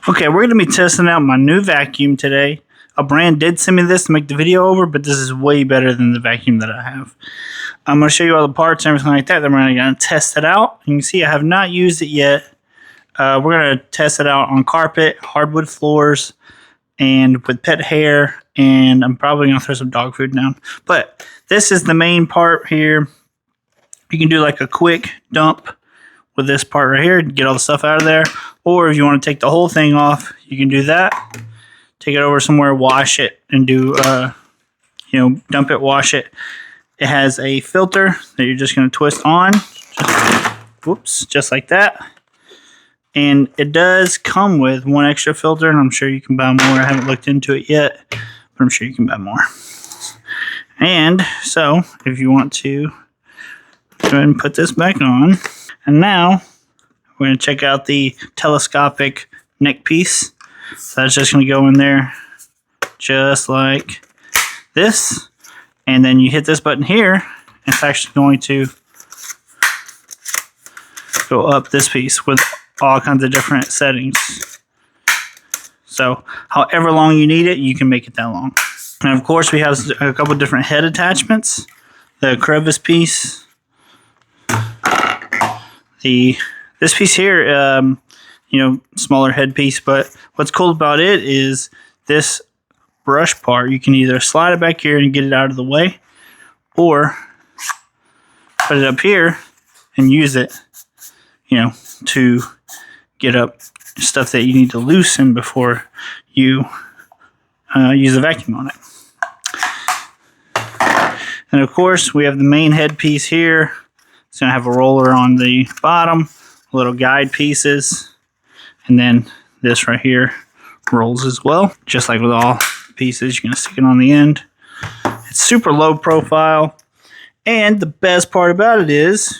Okay, we're going to be testing out my new vacuum today. A brand did send me this to make the video over, but this is way better than the vacuum that I have. I'm going to show you all the parts and everything like that. Then we're going to test it out. You can see I have not used it yet. We're going to test it out on carpet, hardwood floors, and with pet hair. And I'm probably going to throw some dog food down. But this is the main part here. You can do like a quick dump with this part right here, get all the stuff out of there. Or if you want to take the whole thing off, you can do that. Take it over somewhere, wash it, and do, dump it, wash it. It has a filter that you're just going to twist on. Just like that. And it does come with one extra filter, and I'm sure you can buy more. I haven't looked into it yet, but I'm sure you can buy more. And so, if you want to, go ahead and put this back on. And now, we're going to check out the telescopic neck piece. So that's just going to go in there just like this. And then you hit this button here. It's actually going to go up this piece with all kinds of different settings. So however long you need it, you can make it that long. And of course, we have a couple different head attachments. The crevice piece. This piece here, smaller head piece, but what's cool about it is this brush part. You can either slide it back here and get it out of the way, or put it up here and use it, to get up stuff that you need to loosen before you use the vacuum on it. And of course, we have the main head piece here. It's going to have a roller on the bottom, little guide pieces, and then this right here rolls as well. Just like with all pieces, you're going to stick it on the end. It's super low profile, and the best part about it is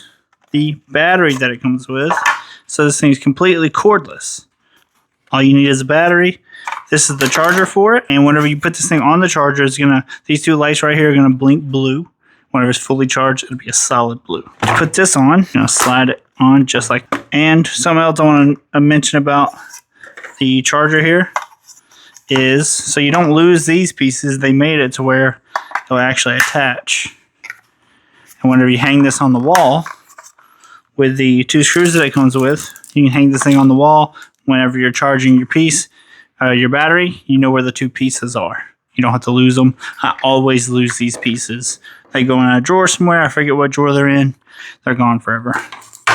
the battery that it comes with. So this thing is completely cordless. All you need is a battery. This is the charger for it, and whenever you put this thing on the charger, these two lights right here are going to blink blue. Whenever it's fully charged, it'll be a solid blue. To put this on, slide it on just like that. And something else I want to mention about the charger here is, so you don't lose these pieces, they made it to where they'll actually attach. And whenever you hang this on the wall, with the two screws that it comes with, you can hang this thing on the wall. Whenever you're charging your your battery, you know where the two pieces are. You don't have to lose them. I always lose these pieces. They go in a drawer somewhere. I forget what drawer they're in. They're gone forever.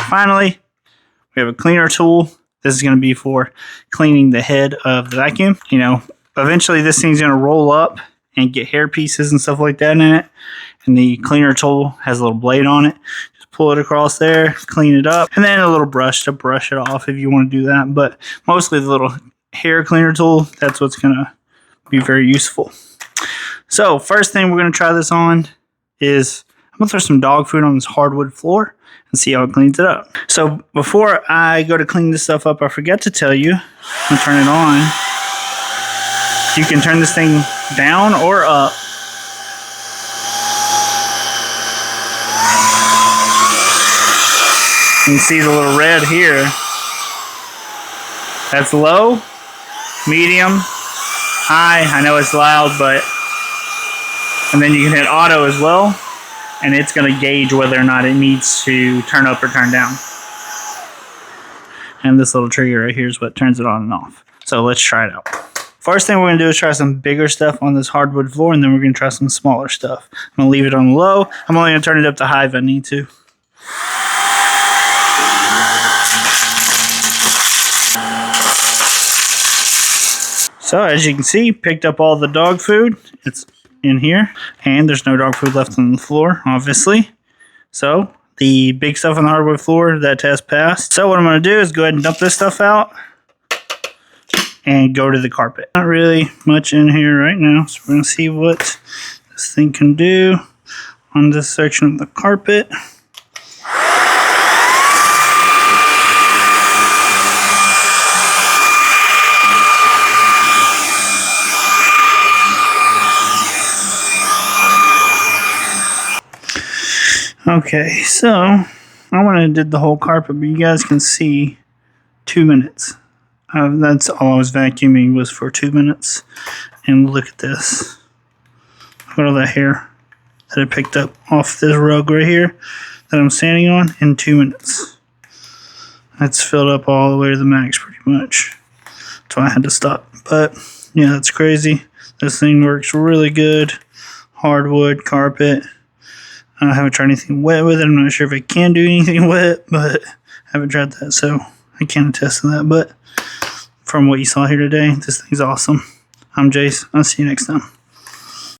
Finally, we have a cleaner tool. This is going to be for cleaning the head of the vacuum. Eventually this thing's going to roll up and get hair pieces and stuff like that in it. And the cleaner tool has a little blade on it. Just pull it across there, clean it up, and then a little brush to brush it off if you want to do that. But mostly the little hair cleaner tool, that's what's going to be very useful. So first thing we're going to try this on is I'm going to throw some dog food on this hardwood floor and see how it cleans it up. So before I go to clean this stuff up, I forgot to tell you, I'm going to turn it on. You can turn this thing down or up. You can see the little red here. That's low, medium, high. I know it's loud, and then you can hit auto as well, and it's going to gauge whether or not it needs to turn up or turn down. And this little trigger right here is what turns it on and off. So let's try it out. First thing we're going to do is try some bigger stuff on this hardwood floor, and then we're going to try some smaller stuff. I'm going to leave it on low. I'm only going to turn it up to high if I need to. So as you can see, picked up all the dog food. It's in here, and there's no dog food left on the floor, obviously. So the big stuff on the hardwood floor, that test passed. So what I'm going to do is go ahead and dump this stuff out and go to the carpet. Not really much in here right now, so we're going to see what this thing can do on this section of the carpet. Okay, so I went and did the whole carpet, but you guys can see 2 minutes. That's all I was vacuuming was for 2 minutes. And look at this. Look at all that hair that I picked up off this rug right here that I'm standing on in 2 minutes. That's filled up all the way to the max pretty much. That's why I had to stop. But yeah, that's crazy. This thing works really good. Hardwood, carpet. I haven't tried anything wet with it. I'm not sure if it can do anything wet, but I haven't tried that, so I can't attest to that. But from what you saw here today, this thing's awesome. I'm Jace. I'll see you next time.